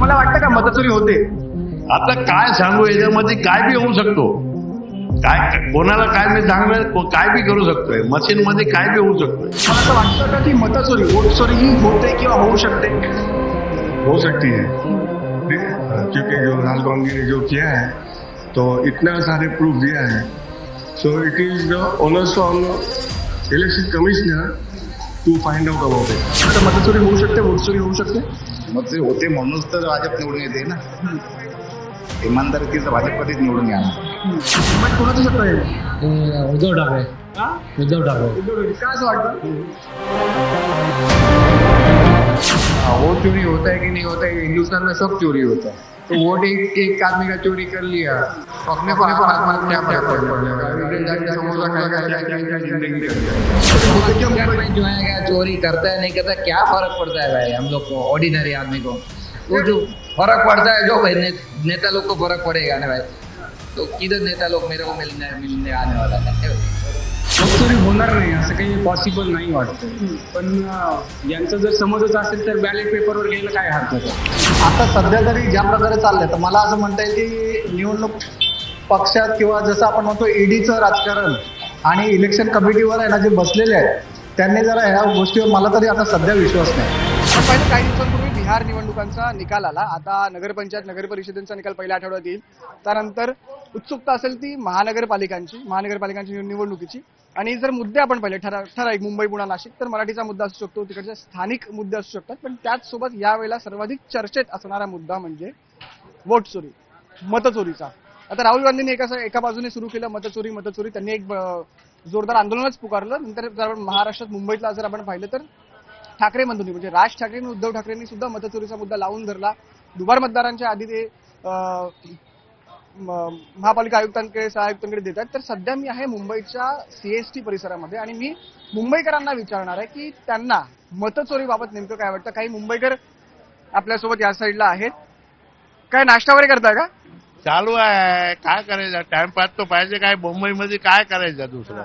तुम्हाला वाटतं का मतचोरी होते? आता काय सांगू, याच्यामध्ये काय बी होऊ शकतो. काय कोणाला काय मी सांगणार, काय बी करू शकतोय. मशीन मध्ये काय बी होऊ शकतोय. मला असं वाटतं का की मतचोरी वोट चोरी ही होते किंवा होऊ शकते? हो सकती है क्योंकि जो राहुल गांधी ने जो किया है तो इतना सारे प्रूफ दिया है, so it is the onus on election commissioner to find out about it. तर मतचोरी होऊ शकते, वोट चोरी होऊ शकते. मग ते होते म्हणूनच तर भाजप निवडून येते ना. इमानदारीचं भाजप कधीच निवडून येणार. मग कोणाचं सत्ता आहे? उद्धव ठाकरे. उद्धव ठाकरे. काय असं वाटतं? वोट चोरी होता है कि नहीं होता है, हिंदुस्तान में सब चोरी होता है. तो वोट एक आदमी का चोरी कर लिया, अपने को हाथ में क्या फर्क पड़ेगा. समोसा खाएगा क्या जिंदगी जो है चोरी करता है नहीं करता क्या फर्क पड़ता है भाई हम लोग को, ऑर्डिनरी आदमी को. वो जो फर्क पड़ता है जो भाई नेता लोग को फर्क पड़ेगा ना भाई. तो किधर नेता लोग मेरे को मिलने आने वाला है. चोरी होणार नाही असं काही पॉसिबल नाही वाटतं. पण यांचं जर समजच असेल तर बॅलेट पेपरवर गेलं काय हरकत आहे. आता सध्या तरी ज्या प्रकारे चाललंय तर मला असं म्हणता येईल की निवडणूक पक्षात किंवा जसं आपण म्हणतो ईडीचं राजकारण आणि इलेक्शन कमिटीवर आहे ना जे बसलेले आहेत त्यांनी जरा ह्या गोष्टीवर मला तरी आता सध्या विश्वास नाही. पण पहिले काही दिवसांपूर्वी बिहार निवडणुकांचा निकाल आला. आता नगरपंचायत नगर परिषदेचा निकाल पहिल्या आठवड्यात येईल. त्यानंतर उत्सुकता असेल ती महानगरपालिकांची निवडणुकीची. आणि जर मुद्दे आपण पाहिले ठराविक मुंबई पुणे नाशिक तर मराठीचा मुद्दा असू शकतो, तिकडचे स्थानिक मुद्दे असू शकतात. पण त्याचसोबत यावेळेला सर्वाधिक चर्चेत असणारा मुद्दा म्हणजे वोट चोरी, मतचोरीचा. आता राहुल गांधींनी एका बाजूने सुरू केलं मतचोरी. त्यांनी एक जोरदार आंदोलनच पुकारलं. नंतर जर आपण महाराष्ट्रात मुंबईतला जर आपण पाहिलं तर ठाकरे बंधूंनी म्हणजे राज ठाकरे आणि उद्धव ठाकरेंनी सुद्धा मतचोरीचा मुद्दा लावून धरला. दुबार मतदारांच्या आधी ते महापालिका आयुक्तांकडे सहायुक्तांकडे देतात. तर सध्या मी आहे मुंबईच्या सीएसटी परिसरामध्ये आणि मी मुंबईकरांना विचारणार आहे की त्यांना मतचोरीबाबत नेमकं काय वाटतं. काही मुंबईकर आपल्यासोबत या साईडला आहेत. काय नाश्ता वगैरे करताय का? चालू आहे, काय करायचं, टाइमपास तो पाहिजे. काय मुंबईमध्ये काय करायचं दुसरं.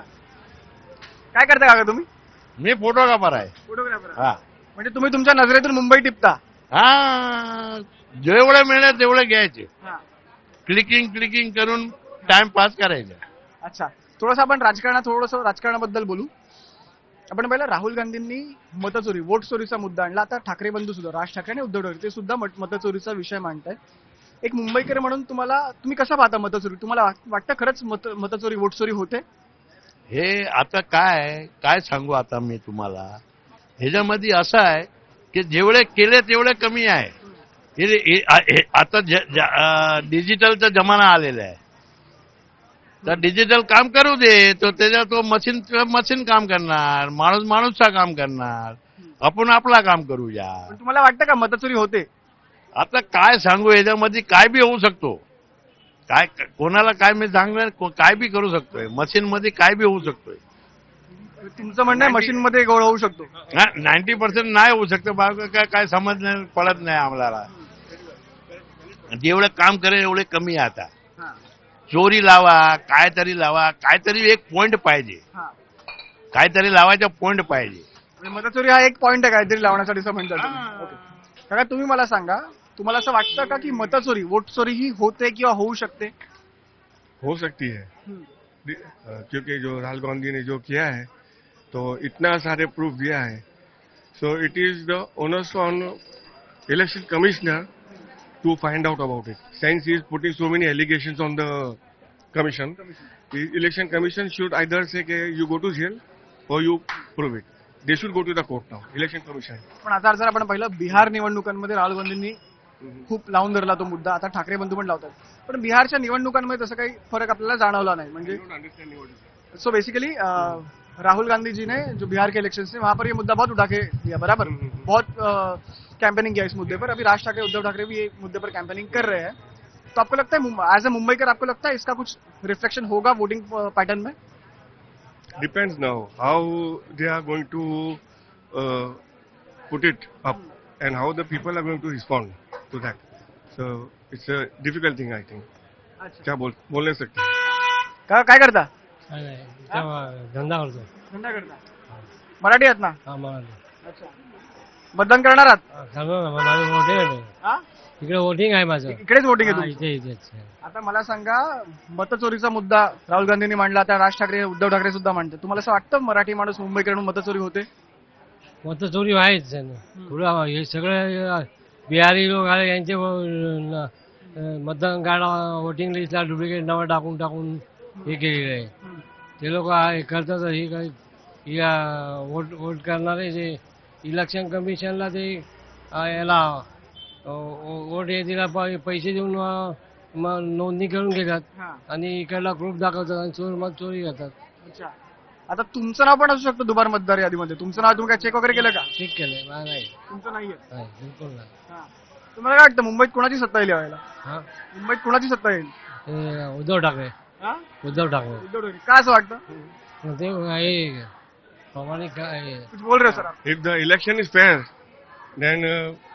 काय करताय का तुम्ही? मी फोटोग्राफर आहे. फोटोग्राफर. हा म्हणजे तुम्ही तुमच्या नजरेतून मुंबई टिपता. हा, जेवढे मिळेल तेवढे घ्यायचे. क्लिकिंग करून टाइमपास करायचा. अच्छा, थोडंसं आपण राजकारणाबद्दल बोलू. आपण पहिला राहुल गांधींनी मतचोरी वोट चोरीचा मुद्दा आणला. आता ठाकरे बंधू सुद्धा राज ठाकरे आणि उद्धव ठाकरे ते सुद्धा मतचोरीचा विषय मांडतायत. एक मुंबईकर म्हणून तुम्ही कसं पाहता मतचोरी? तुम्हाला वाटतं खरंच मतचोरी वोट चोरी होते? हे आता काय सांगू आता मी तुम्हाला. ह्याच्यामध्ये असं आहे की जेवढे केले तेवढे कमी आहे. आता डिजिटलचा जमाना आलेला आहे. तर डिजिटल काम करू दे, तो त्याच्यात तो मशीन काम करणार, माणूसचा काम करणार, आपण आपला काम करूया. पण तुम्हाला वाटतं का मतचोरी होते? आता काय सांगू, याच्यामध्ये काय बी होऊ शकतो. काय कोणाला काय मी सांगणार, काय बी करू शकतोय. मशीन मध्ये काय बी होऊ शकतोय. तुमचं म्हणणं आहे मशीन मध्ये गोळ होऊ शकतो? 90% नाही होऊ शकतं. काय समज नाही पडत नाही आम्हाला. जेवढं काम करेल एवढे कमी आहे. आता चोरी लावा, काहीतरी एक पॉइंट पाहिजे. काहीतरी लावायचा पॉइंट पाहिजे. मतचोरी हा एक पॉइंट आहे काहीतरी लावण्यासाठी असं म्हणतात. काका तुम्ही मला सांगा, तुम्हाला असं वाटतं का की मतचोरी वोट चोरी ही होते किंवा होऊ शकते? हो सकती है क्योंकि जो राहुल गांधी ने जो किया है तो इतना सारे प्रूफ दिया है, so it is the onus on election commissioner to find out about it. Since he is putting so many allegations on the commission, the election commission should either say that you go to jail or you prove it. They should go to the court now. Election commission. पण आता जर आपण पाहिलं बिहार निवडणुकांमध्ये राहुल गांधींनी खूप लावून धरला तो मुद्दा. आता ठाकरे बंधू पण लावतात. पण बिहारच्या निवडणुकांमध्ये तसं काही फरक आपल्याला जाणवला नाही. म्हणजे सो बेसिकली राहुल गांधी जी ने जो बिहार के इलेक्शन से वहां पर ये मुद्दा बहुत उठा के दिया. बराबर, बहुत कैंपेनिंग किया इस मुद्दे पर. अभी राज ठाकरे उद्धव ठाकरे भी एक मुद्दे पर कैंपेनिंग कर रहे हैं. तो आपको लगता है एज ए मुंबईकर आपको लगता है इसका कुछ रिफ्लेक्शन होगा वोटिंग पैटर्न में? Depends now how they are going to put it up and how the people are going to respond to that. So it's a difficult thing, I think. क्या बोल नहीं सकते. काय करता? धंदा करतो. धंदा करता. मराठी आहेत ना? हा मराठी. अच्छा, मतदान करणार आहात? सांगू ना, माझे मोठे हा? इकडे वोटिंग आहे माझं. इकडेच वोटिंग आहे हा, तुमचं? इथेच. आता मला सांगा, मतचोरीचा मुद्दा राहुल गांधींनी मांडला, आता राज ठाकरे उद्धव ठाकरे सुद्धा मांडतात. तुम्हाला असं वाटतं मराठी माणूस मुंबईकडून मतचोरी होते? मतचोरी आहेच. थोडं हे सगळे बिहारी लोक आले यांचे मतदान कार्ड वोटिंग लिस्टला डुप्लिकेट नावं टाकून हे केलेलं आहे. ते लोक करतात हे काही वोट करणारे जे इलेक्शन कमिशनला ते याला वोट हे दिला पैसे देऊन मग नोंदणी करून घेतात हा. आणि इकडला ग्रुप दाखवतात आणि मग चोरी करतात. अच्छा. आता तुमचं नाव पण असू शकतं दुबार मतदार यादीमध्ये. तुमचं नाव तुम्ही काय चेक वगैरे केलं का? चेक केलंय मला नाही. तुमचं नाहीये. नाही, बिलकुल नाही. हा. तुम्हाला काय वाटतं मुंबईत कोणाची सत्ता येईल यावेळेला? हा मुंबईत कोणाची सत्ता येईल? ते उद्धव ठाकरे. हा? उद्धव ठाकरे उद्धव ठाकरे. काय असं वाटतं? ते हे प्रामाणिक काय कुछ बोल रहे हो सर आप? If the election is fair, then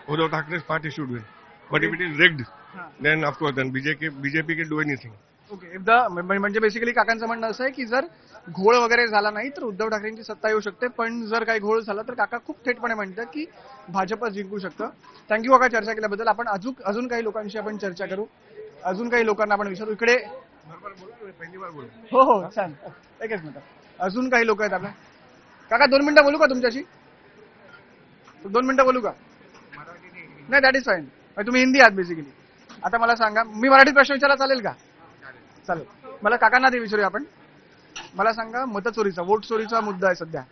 Uddhav Thackeray's party should win. But if it is rigged, हा. then of course, then BJP can do anything. Okay. एकदा म्हणजे बेसिकली काकांचं म्हणणं असं आहे की जर घोळ वगैरे झाला नाही तर उद्धव ठाकरेंची सत्ता येऊ शकते, पण जर काही घोळ झाला तर काका खूप थेटपणे म्हणतात की भाजप जिंकू शकतं. थँक्यू काका चर्चा केल्याबद्दल. आपण अजून काही लोकांशी आपण चर्चा करू, अजून काही लोकांना आपण विचारू. इकडे हो हो छान, एकच मिनिट. अजून काही लोक आहेत आपल्या. काका 2 मिनिटं बोलू का तुमच्याशी? 2 मिनिटं बोलू का? नाही, दॅट इज फाईन. तुम्ही हिंदी आहात बेसिकली. आता मला सांगा, मी मराठीत प्रश्न विचारला चालेल का? चालेल. मला काकांना ते विचारूया आपण. मला सांगा, मतचोरीचा वोट चोरीचा मुद्दा आहे सध्या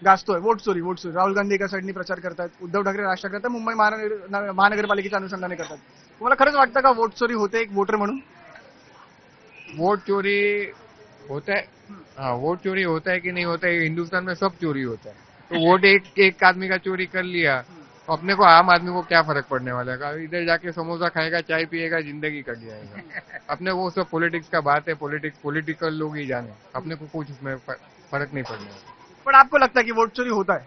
गाजतोय. वोट चोरी. राहुल गांधी एका साईडनी प्रचार करतात, उद्धव ठाकरे राज ठाकरे तर मुंबई महानगरपालिकेच्या अनुषंगाने करतात. तुम्हाला खरंच वाटतं का वोट चोरी होते एक वोटर म्हणून? वोट चोरी होता है, हाँ वोट चोरी होता है कि नहीं होता है, हिंदुस्तान में सब चोरी होता है. तो वोट एक आदमी का चोरी कर लिया, तो अपने को आम आदमी को क्या फर्क पड़ने वाला है? इधर जाके समोसा खाएगा, चाय पिएगा, जिंदगी कट जाएगा. अपने वो सब पॉलिटिक्स का बात है, पॉलिटिकल लोग ही जाने, अपने को कुछ उसमें फर्क नहीं पड़ने वाला. पण आपको लगता है कि वोट चोरी होता है?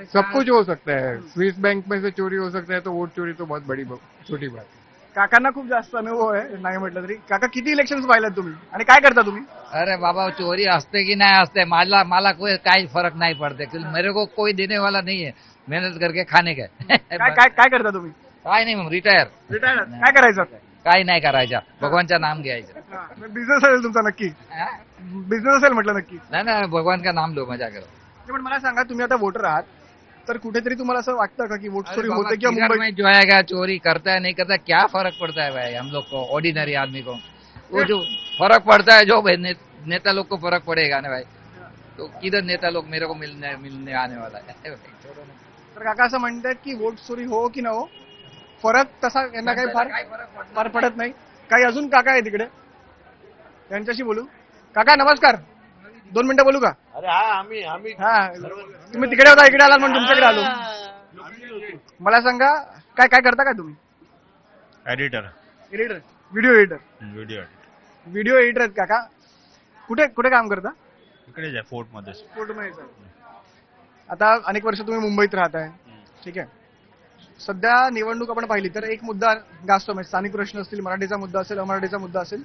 सब कुछ हो सकता है. स्विस बैंक में से चोरी हो सकता है, तो वोट चोरी तो बहुत बड़ी छोटी बात है. काकांना खूप जास्त अनुभव आहे, नाही म्हटलं तरी. काका, किती इलेक्शन पाहिल्यात तुम्ही आणि काय करता तुम्ही? अरे बाबा, चोरी असते की नाही असते, मला कोई काही फर्क नहीं पड़ते, क्योंकि मेरे को कोई देने वाला नहीं है, मेहनत करके खाने का. काय काय काय करता तुम्ही? काय नाही, रिटायर. रिटायर्ड. काय करायचं? काही नाही करायचं, भगवानचं नाम घ्यायचं. बिझनेस असेल तुमचा नक्की? हा? बिझनेस असेल म्हटलं नक्की. नाही, भगवान का नाम लो, मजा करो. पण मला सांगा, तुम्ही आता वोटर आहात, तर कुठेतरी तुम्हाला असं वाटतं का की वोट अरे चोरी बाबा, होते किंवा किधर मुंबई? में जो आएगा चोरी करता है नहीं करता, क्या फर्क पड़ता है भाई हम लोग को, ऑर्डिनरी आदमी को? वो जो फर्क पड़ता है, जो भाई नेता लोग को फर्क पड़ेगा ना भाई, तो किधर नेता लोग मेरे को मिलने आने वाला है. छोड़ो ना. तर काका असं म्हणतात की वोट चोरी हो की न हो, फरक तसा यांना काही फार पडत नाही. काही अजून काका आहे तिकडे, त्यांच्याशी बोलू. काका नमस्कार, 2 मिनिटं बोलू का? अरे हा, आम्ही हा, तुम्ही तिकडे होता, इकडे आलात म्हणून तुमच्याकडे आलो. मला सांगा, काय काय करता काय तुम्ही? Editor, editor, video editor. Video video editor आहेत काका. कुठे कुठे काम करता? इकडेच आहे फोर्ट मध्ये. आता अनेक वर्ष तुम्ही मुंबईत राहताय, ठीक आहे. सध्या निवडणूक आपण पाहिली तर एक मुद्दा गाजतो, म्हणजे स्थानिक प्रश्न असतील, मराठीचा मुद्दा असेल, अमराठीचा मुद्दा असेल,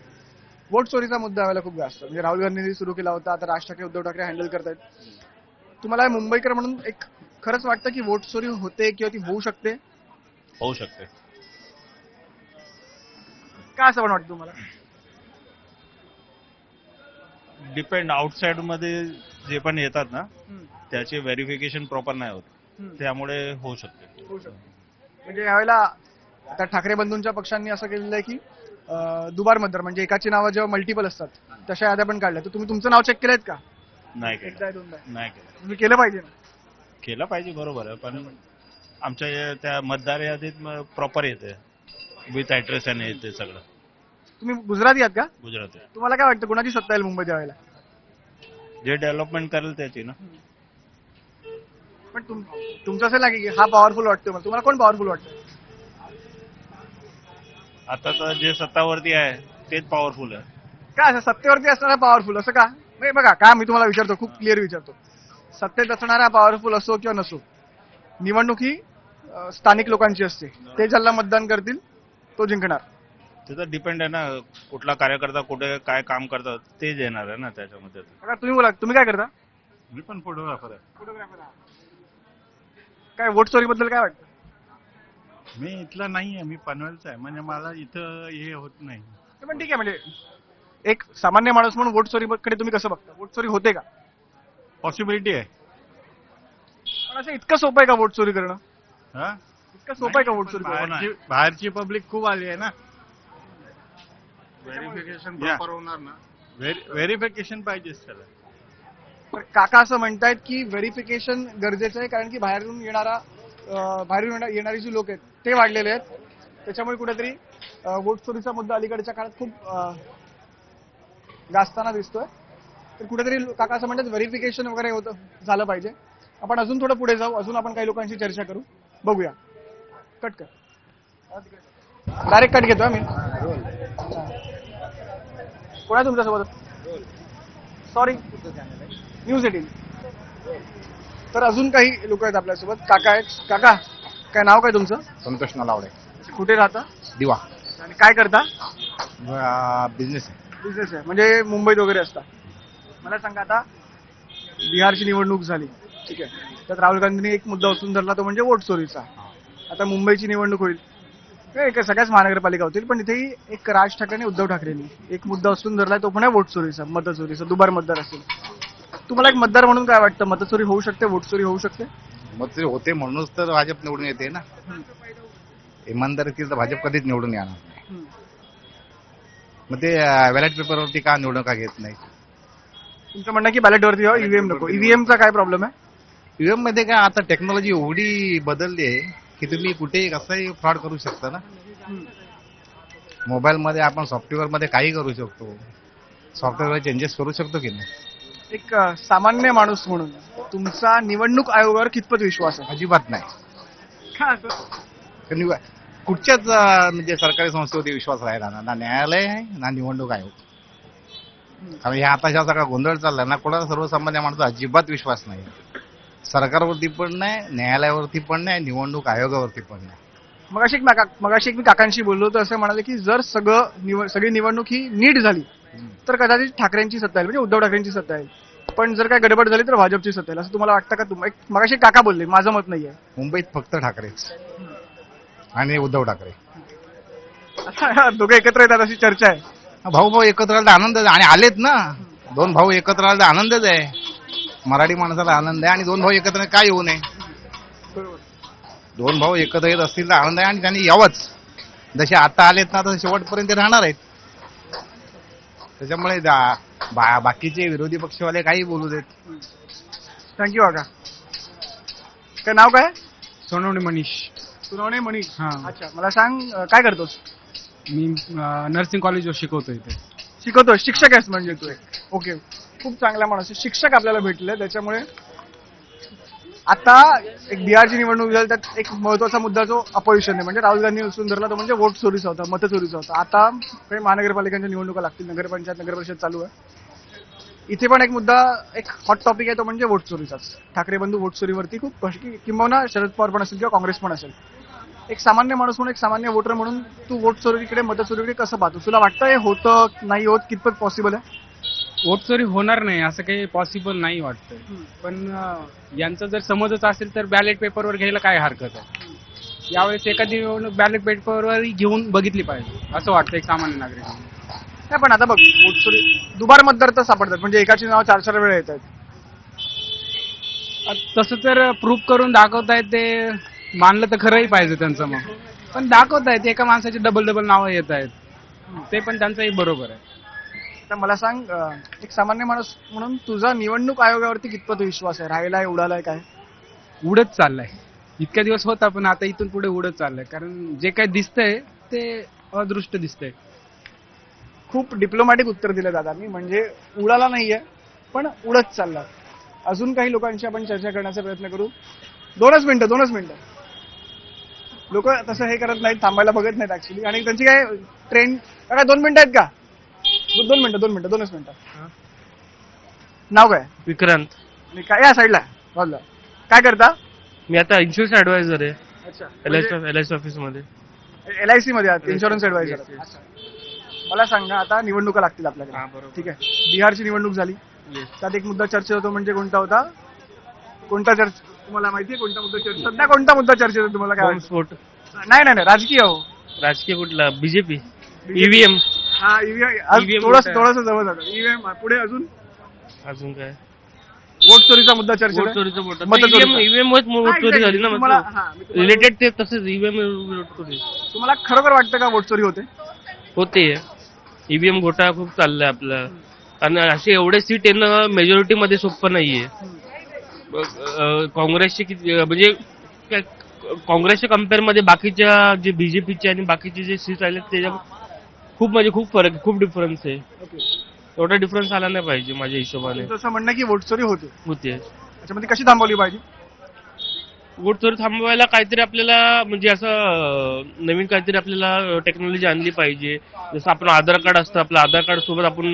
वोट चोरीचा मुद्दा यावेळेला खूप गाजतो. म्हणजे राहुल गांधींनी सुरू केला होता, आता राज ठाकरे उद्धव ठाकरे हँडल करतायत. तुम्हाला मुंबईकर म्हणून एक खरंच वाटतं की वोट चोरी होते किंवा ती होऊ शकते? होऊ शकते. का असं पण वाटतं तुम्हाला? डिपेंड, आउटसाइड मध्ये जे पण येतात ना, त्याचे व्हेरिफिकेशन प्रॉपर नाही होत, त्यामुळे होऊ शकते. होऊ शकते. म्हणजे यावेळेला आता ठाकरे बंधूंच्या पक्षांनी असं केलेलं आहे की दुबार मतदार, म्हणजे एकाची नावं जेव्हा मल्टिपल असतात तशा याद्या पण काढल्या. तर तुम्ही तुमचं नाव चेक केलंय का? नाही एकदा केलं. आहे, दोनदा आहे? नाही केलं. तुम्ही केलं पाहिजे ना. केलं पाहिजे, बरोबर आहे, पण आमच्या त्या मतदार यादीत प्रॉपर येते, विथ ऍड्रेस आणि येते सगळं. तुम्ही गुजराती आहात का? गुजरात आहे. तुम्हाला काय वाटतं कोणाची सत्ता येईल मुंबईत यावेळेला? जे डेव्हलपमेंट करेल त्याची ना. पण तुमचं असेल ना की हा पॉवरफुल वाटतोय मला, तुम्हाला कोण पॉवरफुल वाटतं? आता तर जे सत्तावरती आहे तेच पॉवरफुल आहे. का असं सत्तेवरती असणारा पॉवरफुल असं का? म्हणजे बघा, का मी तुम्हाला विचारतो, खूप क्लिअर विचारतो. सत्तेत असणारा पॉवरफुल असो किंवा नसो, निवडणूक ही स्थानिक लोकांची असते. ते ज्याला मतदान करतील तो जिंकणार. त्याचा डिपेंड आहे ना, कुठला कार्यकर्ता कुठे काय काम करतात तेच येणार आहे ना त्याच्यामध्ये. बघा, तुम्ही बोला, तुम्ही काय करता? मी पण फोटोग्राफर आहे. फोटोग्राफर. काय वोट चोरीबद्दल काय वाटतं? मी इथला नाही आहे, मी पनवेलचा आहे, म्हणजे मला इथं हे होत नाही. पण ठीक आहे, म्हणजे एक सामान्य माणूस म्हणून वोट चोरीकडे तुम्ही कसं बघता? वोट चोरी होते का? पॉसिबिलिटी आहे. पण असं इतकं सोपं आहे का वोट चोरी करणं? हा? इतकं सोपं आहे का वोट चोरी करणं? बाहेरची पब्लिक खूप आली आहे ना. व्हेरिफिकेशन प्रॉपर होणार ना. व्हेरिफिकेशन पाहिजेच त्याला. तर काका असं म्हणतायत की व्हेरिफिकेशन गरजेचं आहे, कारण की बाहेरून येणारी जी लोक आहेत ते वाढलेले आहेत. त्याच्यामुळे कुठेतरी वोट चोरीचा मुद्दा अलीकडच्या काळात खूप गाजताना दिसतोय. तर कुठेतरी काका असं म्हणतात व्हेरिफिकेशन वगैरे झालं पाहिजे. आपण अजून थोडं पुढे जाऊ, अजून आपण काही लोकांशी चर्चा करू, बघूया. कट कर, डायरेक्ट कट घेतो मी. कोण आहे तुमच्यासोबत? Sorry, news 18. तर अजून काही लोक आहेत आपल्यासोबत. काका आहेत. काका, काय नाव काय तुमचं? संतोष नलावडे, कुठे राहता? दिवा. आणि काय करता? बिझनेस. बिझनेस आहे, म्हणजे मुंबईत वगैरे असता. मला सांगा, आता बिहारची निवडणूक झाली, ठीक आहे, त्यात राहुल गांधींनी एक मुद्दा उचलून धरला, तो म्हणजे वोट चोरीचा. आता मुंबईची निवडणूक होईल, सगळ्याच महानगरपालिका होतील, पण इथेही एक राज ठाकरे उद्धव ठाकरेंनी एक मुद्दा उचलून धरलाय, तो पण आहे वोट चोरीचा, मतचोरीचा. दुबार मतदार असेल. तुम्हाला एक मतदार म्हणून काय वाटतं? मतचोरी होऊ शकते, वोट चोरी होऊ शकते? मतचोरी होते म्हणूनच तर भाजप निवडून येते ना. इमानदारीतील तर भाजप कधीच निवडून येणार नाही. मग ते बॅलेट पेपरवरती का निवडणुका घेत नाही? तुमचं म्हणणं की बॅलेटवरती ईव्हीएम नको. ईव्हीएमचा काय प्रॉब्लेम आहे? ईव्हीएम मध्ये काय आता टेक्नॉलॉजी एवढी बदलली आहे की तुम्ही कुठेही कसंही फ्रॉड करू शकता ना. मोबाईल मध्ये आपण सॉफ्टवेअर मध्ये काही करू शकतो. सॉफ्टवेअर चेंजेस करू शकतो की नाही? एक सामान्य माणूस म्हणून तुमचा निवडणूक आयोगावर कितपत विश्वास आहे? अजिबात नाही. का असं? कारण कुठच्याच म्हणजे सरकारी संस्थेवरती विश्वास राहिला ना. ना न्यायालय आहे ना निवडणूक आयोग. कारण ह्या आता ज्या सगळा गोंधळ चालला ना, कोणाला सर्वसामान्य माणसाचा अजिबात विश्वास नाही. सरकारवरती पण नाही, न्यायालयावरती पण नाही, निवडणूक आयोगावरती पण नाही. मगाशी मी काकांशी बोललो तर असं म्हणाले की जर सगळी निवडणूक ही नीट झाली तर कदाचित ठाकरेंची सत्ता येईल, म्हणजे उद्धव ठाकरेंची सत्ता येईल. पण जर काय गडबड झाली तर भाजपची सत्ता येईल, असं तुम्हाला वाटतं का? मगाशी काका बोलले, माझं मत नाहीये. मुंबईत फक्त ठाकरेच आणि उद्धव ठाकरे दोघे एकत्र येतात अशी चर्चा आहे. भाऊ एकत्र आले तर आनंद आहे. आणि आलेत ना, दोन भाऊ एकत्र आले तर आनंदच आहे. मराठी माणसाला आनंद आहे. आणि दोन भाऊ एकत्र काय येऊ नये? दोन भाऊ एकत्र येत असतील तर आनंद आहे, आणि त्यांनी यावंच. जसे आता आलेत ना तसे शेवटपर्यंत राहणार आहेत. त्याच्यामुळे बाकीचे विरोधी पक्षवाले काही बोलू देत. थँक्यू काका. काय नाव काय? सोनवणे मनीष. सुनावणे मनीष. हा. अच्छा, मला सांग, काय करतोस? मी नर्सिंग कॉलेजवर शिकवतो इथे. शिकवतोय, शिक्षक आहेस म्हणजे तू? ओके, खूप चांगला माणूस. शिक्षक आपल्याला भेटले, त्याच्यामुळे आता एक बिहारची निवडणूक झाली, त्यात एक महत्वाचा मुद्दा जो अपॉझिशन आहे, म्हणजे राहुल गांधी उचलून धरला, तो म्हणजे वोट चोरीचा होता, मतचोरीचा होता. आता काही महानगरपालिकांच्या निवडणुका लागतील, नगरपंचायत, नगरपरिषद चालू आहे. इथे पण एक मुद्दा, एक हॉट टॉपिक आहे, तो म्हणजे वोट चोरीचाच. ठाकरे बंधू वोट चोरीवरती खूप, किंबहुना शरद पवार पण असेल किंवा काँग्रेस पण असेल. एक सामान्य माणूस म्हणून, एक सामान्य वोटर म्हणून तू वोट चोरीकडे, मतचोरीकडे कसं पाहतो? तुला वाटतं हे होतं, नाही होत, कितपत पॉसिबल आहे? वोट चोरी होणार नाही असं काही पॉसिबल नाही वाटतं. पण यांचा जर समजच असेल तर बॅलेट पेपरवर घ्यायला काय हरकत आहे? यावेळेस एखादी निवडणूक बॅलेट पेपरवर घेऊन बघितली पाहिजे असं वाटतं एक सामान्य नागरिक. नाही, पण आता बघ, वोट चोरी, दुबार मतदार तर सापडतात, म्हणजे एकाची नाव 4-4 वेळा येत आहेत. तसं तर प्रूफ करून दाखवतायत, ते मानलं तर खरंही पाहिजे त्यांचं. मग पण दाखवतायत एका माणसाची डबल नावं येत आहेत, ते पण त्यांचंही बरोबर आहे. तर मला सांग, एक सामान्य माणूस म्हणून तुझा निवडणूक आयोगावरती कितपत विश्वास आहे? राहिलाय, उडालाय, काय? उडत चाललाय. इतक्या दिवस होता, पण आता इथून पुढे उडत चाललंय. कारण जे काही दिसतंय ते अदृष्ट दिसतंय. खूप डिप्लोमॅटिक उत्तर दिलं दादांनी, म्हणजे उडाला नाहीये पण उडत चालला. अजून काही लोकांशी आपण चर्चा करण्याचा प्रयत्न करू. 2 मिनिटं. लोक तसं हे करत नाहीत, थांबायला बघत नाहीत ऍक्च्युली. आणि त्यांची काय ट्रेंड, काय 2 मिनिटं आहेत का? 2 मिनिटं. नाव काय? विक्रांत. आणि काय या साईडला बाजूला काय करता? मी आता इन्शुरन्स ऍडवायझर आहे. अच्छा, LIC ऑफिस मध्ये. LIC मध्ये आहात, इन्शुरन्स ऍडवायझर. मला सांगा, आता निवडणुका लागतील आपल्याकडे, ठीक आहे? बिहारची निवडणूक झाली, त्यात एक मुद्दा चर्चेत होतो, म्हणजे कोणता होता? कोणता चर्चा तुम्हाला माहितीये? कोणता मुद्दा चर्चेत? सध्या कोणता मुद्दा चर्चेत होतो तुम्हाला काय? बॉम्बस्फोट. नाही नाही नाही, राजकीय हो. राजकीय कुठला बीजेपी ईव्हीएम हा ईव्हीएम थोडस जवळ जातं. ईव्हीएम पुढे अजून काय वोट चोरीचा मुद्दा वोट चर्चेत चोरीचं आहे. बोलतात मतचोरीचा. ईव्हीएम वोट चोरी झाली ना तुम्हाला मतलब हा, मी तुम्हाला- रिलेटेड ते तसंच ईव्हीएम वोट चोरी तुम्हाला खरोखर वाटतं का वोट चोरी होते? होते. ईव्हीएम घोटाळा खूप चाललाय आपला आणि असे एवढे सीट येणं मेजॉरिटी मध्ये सोपं नाहीये. काँग्रेसचे किती म्हणजे काँग्रेसच्या कम्पेअर मध्ये बाकीच्या जे बीजेपीचे आणि बाकीचे जे सीट राहिले त्याच्या खूप म्हणजे खूप फरक आहे, खूप डिफरन्स आहे. एवढा डिफरन्स आला नाही पाहिजे माझ्या हिशोबाने. तुमचं असं म्हणणं आहे की वोट चोरी होते, होते त्याच्यामध्ये कशी थांबवली पाहिजे? वोट चोरी थांबवायला काहीतरी आपल्याला म्हणजे असं नवीन काहीतरी आपल्याला टेक्नॉलॉजी आणली पाहिजे. जसं आपण आधार कार्ड असतं, आपलं आधार कार्ड सोबत आपण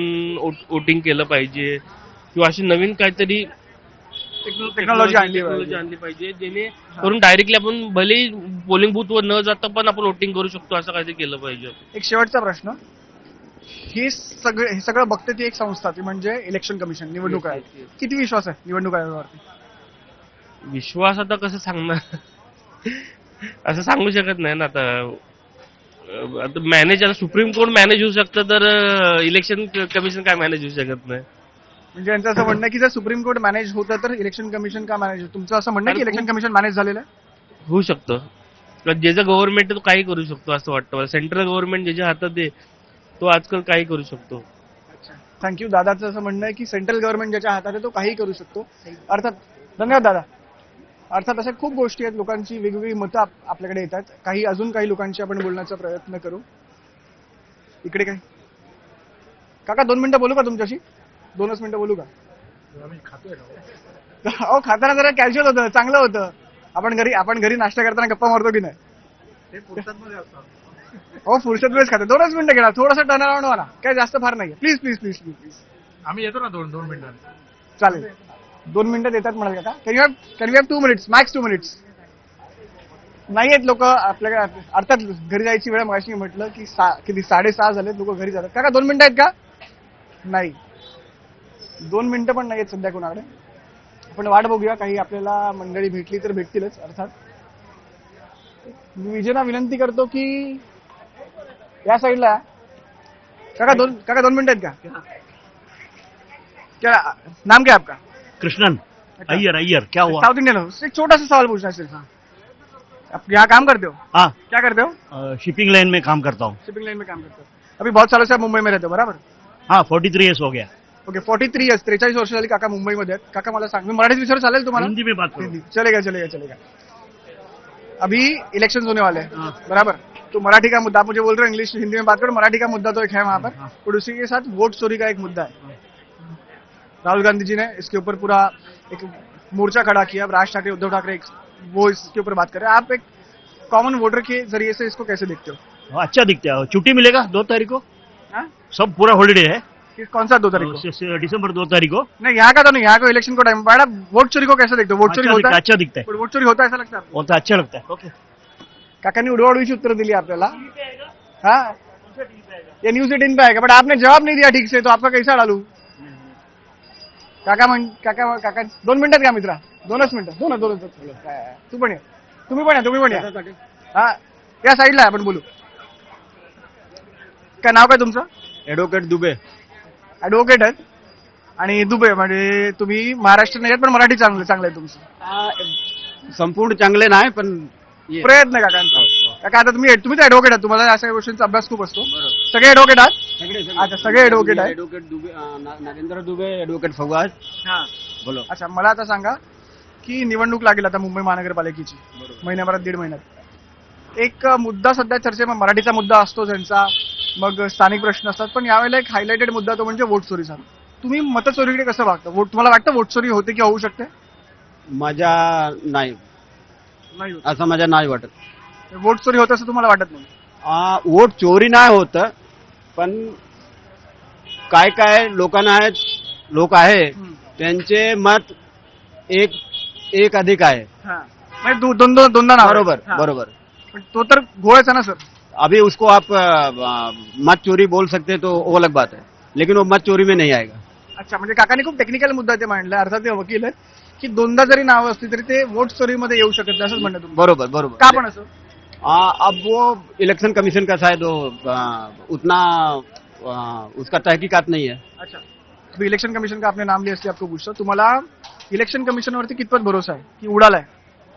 वोटिंग केलं पाहिजे किंवा अशी नवीन काहीतरी टेक्नॉलॉजी आणली पाहिजे. आणली पाहिजे जेणेकरून डायरेक्टली आपण भले पोलिंग बूथ वर न जाता पण आपण वोटिंग करू शकतो, असं काहीतरी केलं पाहिजे. एक शेवटचा प्रश्न, हे सगळं बघते ती एक संस्था, ती म्हणजे इलेक्शन कमिशन, निवडणूक आयोग. किती विश्वास आहे निवडणूक आयोगावरती? विश्वास आता कसं सांगणार असं सांगू शकत नाही ना. आता मॅनेज, आता सुप्रीम कोर्ट मॅनेज होऊ शकतं तर इलेक्शन कमिशन काय मॅनेज होऊ शकत नाही. म्हणजे यांचं असं म्हणणं आहे की जर सुप्रीम कोर्ट मॅनेज होतं तर इलेक्शन कमिशन का मॅनेज होतं? तुमचं असं म्हणणं आहे की इलेक्शन कमिशन मॅनेज झालेलं आहे? होऊ शकतं. ज्याचं गव्हर्नमेंट तो काही करू शकतो असं वाटतं मला. सेंट्रल गव्हर्नमेंट ज्याच्या हातात आहे तो आजकाल काही करू शकतो. थँक्यू. दादाचं असं म्हणणं आहे की सेंट्रल गव्हर्नमेंट ज्याच्या हातात आहे तो काही करू शकतो. अर्थात धन्यवाद दादा. अर्थात अशा खूप गोष्टी आहेत, लोकांची वेगवेगळी मतं आपल्याकडे येतात. अजून काही लोकांशी आपण बोलण्याचा प्रयत्न करू. इकडे काय काका 2 मिनिटं बोलू का तुमच्याशी? 2च मिनिटं बोलू का? अहो खाताना जरा कॅज्युअल होतं, चांगलं होतं. आपण घरी नाश्ता करताना गप्पा मारतो की नाही? हो फुरसत वेळेस खातो. 2च मिनिटं घेणार, थोडंसं टर्न अराउंड व्हा ना, काय जास्त फार नाही. Please please please please. आम्ही येतो ना 2 मिनिटांनी. चालेल. 2 मिनिटं देतात म्हणाल का? Can you have 2 minutes, max 2 minutes. नाही आहेत लोक आपल्याकडे. अर्थात घरी जायची वेळ मगाशी म्हटलं की किती 6:30 झाले, लोक घरी जातात. काका 2 मिनिटं आहेत का? नाही, 2 मिनिटं पण नाही आहेत सध्या कोणाकडे. आपण वाट बघूया, काही आपल्याला मंडळी भेटली तर भेटतीलच. अर्थात मी विजयना विनंती करतो की या साईडला काका 2 मिनिटं आहेत का? क्या नाम क्या आपका? कृष्णन अय्यर क्या हुआ? साउथ इंडियन हो. एक छोटा सा सवाल पूछना है सिर्फ. आप यहाँ काम करते हो? हाँ, क्या करते हो? शिपिंग लाइन में काम करता हूँ. शिपिंग लाइन में काम करते हो. अभी बहुत सालों से आप मुंबई में रहते हो, बराबर? हाँ, 43 इयर्स हो गया. ओके, 43 इयर्स, 43 वर्ष झाली काका मुंबईमध्ये आहेत. काका मला सांग, मी मराठीत विचारू चालेल तुम्हाला? हिंदी में बात करो. हिंदी. चलेगा. अभी इलेक्शन होने वाले हैं, बराबर? तो मराठी का मुद्दा, आप मुझे बोल रहे हो इंग्लिश हिंदी में बात करो. मराठी का मुद्दा तो एक है वहाँ पर, और उसी के साथ वोट चोरी का एक मुद्दा है. राहुल गांधी जी ने इसके ऊपर पूरा एक मोर्चा खड़ा किया. राज ठाकरे, उद्धव ठाकरे वो इसके ऊपर बात कर रहे हैं. आप एक कॉमन वोटर के जरिए से इसको कैसे देखते हो? अच्छा दिखता है. छुट्टी मिलेगा 2 तारीख को. हाँ? सब पूरा हॉलीडे है. कौन सा 2 तारीख को? दिसंबर 2 तारीख को. नहीं, यहाँ का तो नहीं, यहाँ को इलेक्शन को टाइम. मैडम वोट चोरी को कैसे देखते हो? वोट चोरी होता है? अच्छा दिखता है. वोट चोरी होता है ऐसा लगता है आपको? होता अच्छा लगता है. ओके. काकांनी उडवाउडवीची उत्तर दिली आपल्याला. हाँ, ये न्यूज 18 पे आएगा, बट आपने जवाब नहीं दिया ठीक से, तो आपका कैसा डालू? काका 2 मिनिटात का मित्रा? 2च मिनिटं. तुम्ही पण या. हा, या साईडला आपण बोलू. काय नाव काय तुमचं? ॲडव्होकेट दुबे. ऍडव्होकेट आहेत आणि दुबे, म्हणजे तुम्ही महाराष्ट्र नाही पण मराठी चांगलं आहे तुमचं. संपूर्ण चांगले नाही पण प्रयत्न काकांचा. काका आता तुम्ही तर ऍडव्होकेट आहात, तुम्हाला अशा गोष्टींचा अभ्यास खूप असतो. सगळे ऍडव्होकेट आहात? अच्छा, सगळे ऍडव्होकेट आहेत. Advocate Dubey, Nagendra Dubey, advocate Fawad. हा, बोलो. अच्छा, मला आता सांगा की निवडणूक लागेल आता मुंबई महानगरपालिकेची महिन्याभरात, 1.5 महिन्यात. एक मुद्दा सध्या चर्चेमध्ये, मराठीचा मुद्दा असतो त्यांचा, मग स्थानिक प्रश्न असतात, पण यावेळेला एक हायलाइटेड मुद्दा तो म्हणजे वोट चोरीचा. तुम्ही मतचोरीकडे कसं वागता? तुम्हाला वाटतं वोट चोरी होते किंवा होऊ शकते? माझ्या नाही, असं माझ्या नाही वाटत. वोट चोरी होत असं तुम्हाला वाटत नाही? वोट चोरी नाही होत, पण काय लोक आहे त्यांचे मत एक अधिक आहे. म्हणजे दोनदा नाव. बरोबर. पण तो तर घोळायचा ना सर. अभी उसको आप मत चोरी बोल सकते तो वो अलग बात है, लेकिन वो मत चोरी में नहीं आएगा. अच्छा, म्हणजे काकांनी खूप टेक्निकल मुद्दा ते मांडला. अर्थात ते वकील आहेत की 2दा जरी नाव असली तरी ते वोट चोरीमध्ये येऊ शकत नाही असंच म्हणणं तुम्ही? बरोबर. का पण असं? अब वो इलेक्शन कमीशन का शायद उतना उसका तहकीकात नहीं है. अच्छा, अभी इलेक्शन कमिशन का आपने नाम लिया इसलिए आपको पूछतो, तुम्हाला इलेक्शन कमिशनवरती कितपत भरोसा आहे की उडालाय?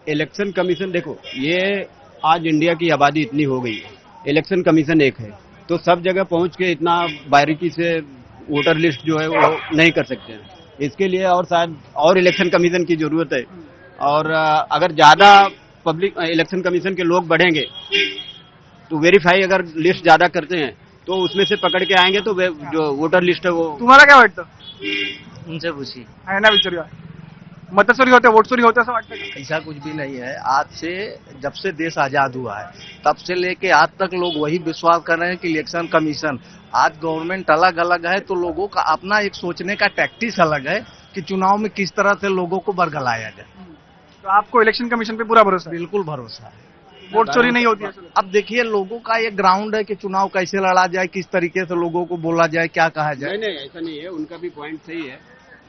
इलेक्शन कमीशन देखो, ये आज इंडिया की आबादी इतनी हो गई है, इलेक्शन कमीशन एक है, तो सब जगह पहुंच के इतना बारीकी से वोटर लिस्ट जो है वो नहीं कर सकते हैं. इसके लिए और शायद और इलेक्शन कमीशन की जरूरत है. और अगर ज्यादा पब्लिक इलेक्शन कमीशन के लोग बढ़ेंगे तो वेरीफाई अगर लिस्ट ज्यादा करते हैं तो उसमें से पकड़ के आएंगे तो जो वोटर लिस्ट है वो. तुम्हाला काय वाटतं? उनसे पूछिए. आहे ना, विचारूया. मतचोरी होते, वोट चोरी होते असं वाटतं का? ऐसा कुछ भी नहीं है. आज से जब से देश आजाद हुआ है तब से लेके आज तक लोग वही विश्वास कर रहे हैं कि इलेक्शन कमीशन, आज गवर्नमेंट अलग अलग है तो लोगों का अपना एक सोचने का टैक्टिस अलग है कि चुनाव में किस तरह से लोगों को बरगलाया जाए. तो आपको इलेक्शन कमीशन पे पूरा भरोसा है? बिल्कुल भरोसा है. वोट चोरी नहीं होती है? अब देखिए, लोगों का ये ग्राउंड है कि चुनाव कैसे लड़ा जाए, किस तरीके से लोगों को बोला जाए, क्या कहा जाए. नहीं, ऐसा नहीं है. उनका भी पॉइंट सही है.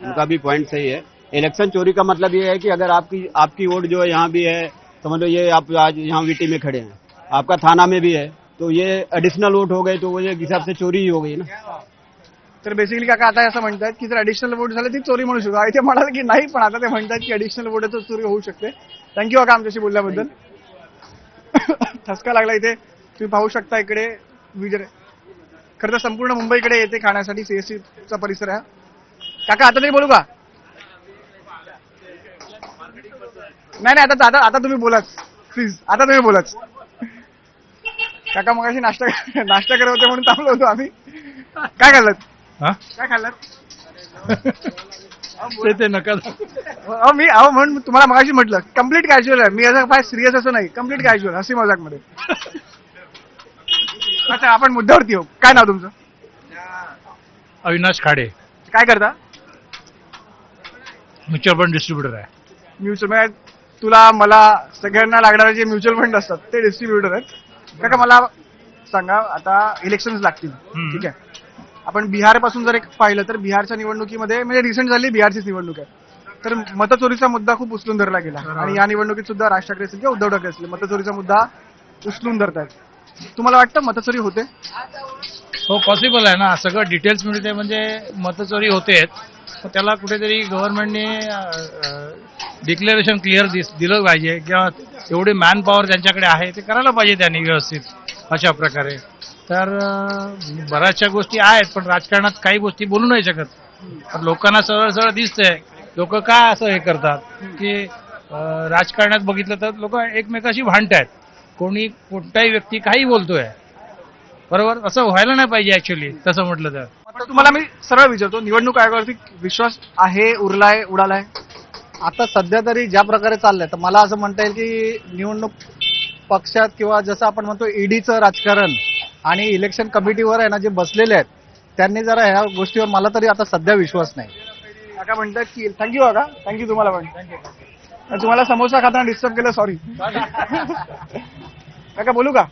उनका भी पॉइंट सही है. इलेक्शन चोरी का मतलब ये है कि अगर आपकी वोट जो है यहाँ भी है, समझ लो ये आप आज यहाँ वीटी में खड़े हैं, आपका थाना में भी है, तो ये एडिशनल वोट हो गए तो वो एक हिसाब से चोरी ही हो गई ना. तर बेसिकली काका आता असं म्हणतात की जर ऍडिशनल वोट झाले ती चोरी म्हणू शकतो. इथे म्हणाले की नाही, पण आता ते म्हणतात की ऍडिशनल वोट आहे तो चोरी होऊ शकते. थँक्यू काका आमच्याशी बोलल्याबद्दल. ठसका लागला इथे. तुम्ही पाहू शकता इकडे विजय, खरं तर संपूर्ण मुंबईकडे येते खाण्यासाठी सीएससीचा परिसर आहे. काका आता तरी बोलू का? नाही, आता तुम्ही बोलाच प्लीज. आता तुम्ही बोलाच. काका मगाशी नाश्ता करत होते म्हणून थांबलो होतो आम्ही. काय खाल्लं? काय खाल्लं? ते नका. म्हणून तुम्हाला मगाशी म्हटलं कम्प्लीट कॅज्युअल आहे. मी असं फार सिरियस असं नाही, कम्प्लीट कॅज्युअल, हसी मजाक मध्ये. अच्छा, आपण मुद्द्यावरती येऊ. काय नाव तुमचं? अविनाश खाडे, काय करता? म्युच्युअल फंड डिस्ट्रीब्युटर आहे. म्युच्युअल तुला मला सगळ्यांना लागणारे जे म्युच्युअल फंड असतात ते डिस्ट्रीब्युटर आहेत. काका मला सांगा, आता इलेक्शन्स लागतील, ठीक आहे, आपण बिहार पासून जर एक पाहिलं तर बिहारच्या निवडणुकीमध्ये, म्हणजे रिसेंट झाली बिहारचीच निवडणूक आहे, तर मतचोरीचा मुद्दा खूप उचलून धरला गेला. आणि या निवडणुकीत सुद्धा राज ठाकरे असतील किंवा उद्धव ठाकरे असतील मतचोरीचा मुद्दा उचलून धरतायत. तुम्हाला वाटतं मतचोरी होते? हो, पॉसिबल आहे ना. सगळं डिटेल्स मिळते म्हणजे मतचोरी होतेच, तर त्याला कुठेतरी गव्हर्नमेंटने डिक्लेरेशन क्लिअर दिलं पाहिजे किंवा एवढे मॅन पॉवर ज्यांच्याकडे आहे ते करायला पाहिजे त्यांनी व्यवस्थित अशा प्रकारे. तर बऱ्याचशा गोष्टी आहेत, पण राजकारणात काही गोष्टी बोलू नाही शकत. पण लोकांना सरळ सरळ दिसतंय लोक काय असं हे करतात की राजकारणात बघितलं तर लोक एकमेकाशी भांडतायत. कोणी कोणताही व्यक्ती काही बोलतोय, बरोबर, असं व्हायला नाही पाहिजे ऍक्च्युअली तसं म्हटलं तर. तुम्हाला मी सरळ विचारतो, निवडणूक आयोगावरती विश्वास आहे, उरलाय, उडालाय? आता सध्या तरी ज्या प्रकारे चाललंय तर मला असं म्हणता येईल की निवडणूक पक्षात किंवा जसं आपण म्हणतो ईडीचं राजकारण आणि इलेक्शन कमिटीवर आहे ना जे बसलेले आहेत त्यांनी जरा ह्या गोष्टीवर मला तरी आता सध्या विश्वास नाही. काका म्हणतात की थँक्यू काका, थँक्यू तुम्हाला पण. तुम्हाला समोसा खाताना डिस्टर्ब केलं, सॉरी. काका बोलू का?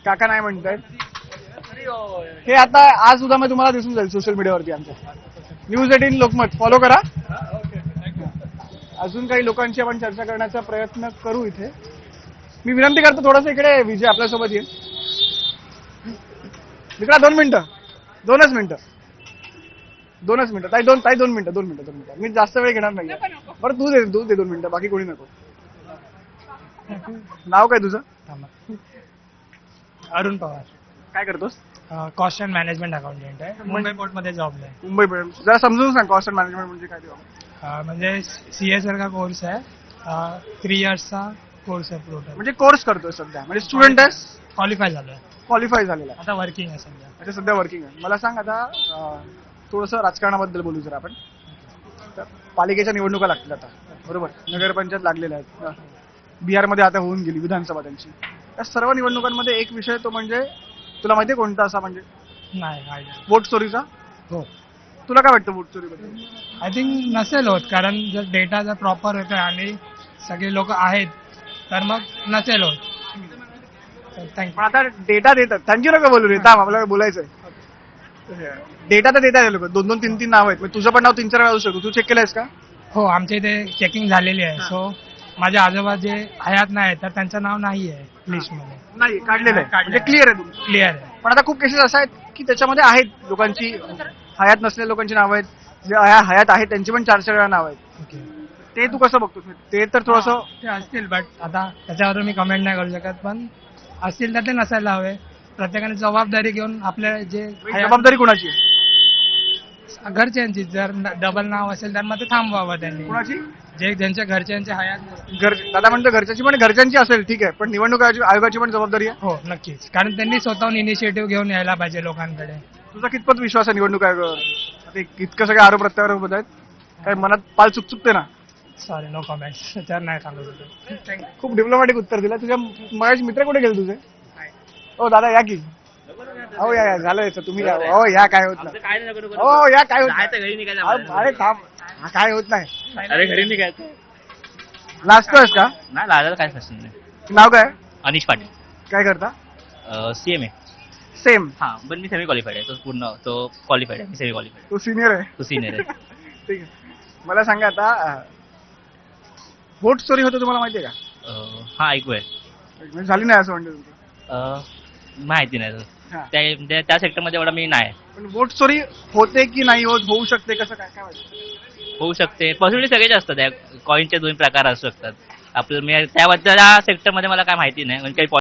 काका नाही म्हणतायत. हे आता आज सुद्धा मी तुम्हाला दिसून जाईल सोशल मीडियावरती आमच्या News18 लोकमत फॉलो करा. अजून काही लोकांची आपण चर्चा करण्याचा प्रयत्न करू. इथे मी विनंती करतो थोडंसं इकडे विजय आपल्यासोबत येईल. इकडे 2 मिनिटं, 2च मिनिटं. ताई 2 मिनिटं. मी जास्त वेळ घेणार नाही. बरं तू दे 2 मिनिटं, बाकी कोणी नको. नाव काय तुझं? अरुण पवार. काय करतोस? कॉस्ट अँड मॅनेजमेंट अकाउंटंट आहे. मुंबई पोर्टमध्ये जॉबला आहे. मुंबई पोर्ट. जरा समजून सांग कॉस्ट अँड मॅनेजमेंट म्हणजे काय? म्हणजे सीएसआर का कोर्स आहे, 3 इयर्सचा कोर्स आहे टोटल. म्हणजे कोर्स करतोय सध्या, म्हणजे स्टुडंट आहेस? क्वालिफाय झालोय, क्वालिफाय झालेला आहे, आता वर्किंग आहे सध्या. अच्छा, सध्या वर्किंग आहे. मला सांग आता थोडंसं राजकारणाबद्दल बोलू जर आपण. पालिकेच्या निवडणुका लागतील आता, बरोबर, नगरपंचायत लागलेल्या आहेत, बिहारमध्ये आता होऊन गेली विधानसभा त्यांची. या सर्व निवडणुकांमध्ये एक विषय तो म्हणजे तुला माहितीये कोणता असा, म्हणजे नाही, वोट चोरीचा. हो. तुला काय वाटतं वोट चोरीबद्दल? आय थिंक नसेल होत, कारण जर डेटा जर प्रॉपर येतोय आणि सगळे लोक आहेत तर मग नसेल होत. पण आता डेटा देतात. थँक्यू नका बोलू रे, थांब, आपल्याला बोलायचंय. डेटा तर देतात लोक, 2-2, 3-3 नाव आहेत. तुझं पण नाव 3-4 वेळा असू शकतो. तू चेक केलंयस का? हो, आमच्या इथे चेकिंग झालेली आहे. सो माझे आजोबा जे हयात नाही तर त्यांचं नाव नाही आहे लिस्टमध्ये. नाही काढलेलं आहे, म्हणजे क्लिअर आहे तुमचं. क्लिअर आहे. पण आता खूप केसेस अशा आहेत की त्याच्यामध्ये आहेत लोकांची हयात नसलेल्या लोकांची नावं आहेत, जे हयात आहेत त्यांची पण 4 वेळा नाव आहेत. ओके. ते तू कसं बघतोस? ते तर थोडंसं ते असतील बट आता त्याच्यावर मी कमेंट नाही करू शकत, पण असतील तर ते नसायला हवे. प्रत्येकाने जबाबदारी घेऊन आपल्या जे जबाबदारी कोणाची आहे? घरच्यांची, जर डबल नाव असेल तर मग ते थांबवावं त्यांनी. कोणाची? जे ज्यांच्या घरच्यांचे हयात नसतील. दादा म्हणतो घरच्याची पण घरच्यांची असेल ठीक आहे, पण निवडणूक आयोगाची पण जबाबदारी आहे. हो नक्कीच, कारण त्यांनी स्वतःहून इनिशिएटिव्ह घेऊन यायला पाहिजे लोकांकडे. तुझा कितपत विश्वास आहे निवडणूक आयोगावर? आता इतकं सगळे आरोप प्रत्यारोप होत आहेत, काय मनात पाल चुकचुकते ना? Sorry, no comments. त्याच्यावर नाही सांगू शकत. खूप डिप्लोमॅटिक उत्तर दिलं. तुझ्या मगाशी मित्र कुठे गेले तुझे? हो दादा या की. हो या झालं याचं, तुम्ही या. हो या, काय होत नाही. हो या, काय होत नाही. अरे थांब, काय होत नाही. अरे घरी निघायचं. लाजतोयस का? नाही लाजायला काय प्रश्न नाही. नाव काय? अनिश पाटील. काय करता? CMA. सेम. हा, पण मी सेमी क्वालिफाईड आहे. तो क्वालिफाईड आहे, मी सेमी क्वालिफाईड. तू सिनियर आहे. तो सिनियर आहे. ठीक आहे. मला सांगा आता वोट चोरी होतं तुम्हाला माहिती आहे हा ऐकूय. का? झाली नाही असं म्हणतो तुमचं? माहिती नाही हा. त्या सेक्टरमध्ये एवढा मी नाही. पण वोट चोरी होते की नाही होत, होऊ शकते, कसं काय काय वाटतं? होऊ शकते. पॉसिबिलिटी सगळेच असतात. कॉईनचे 2 प्रकार असू शकतात. आपलं मी त्याबद्दल या सेक्टरमध्ये मला काय माहिती नाही, म्हणजे काही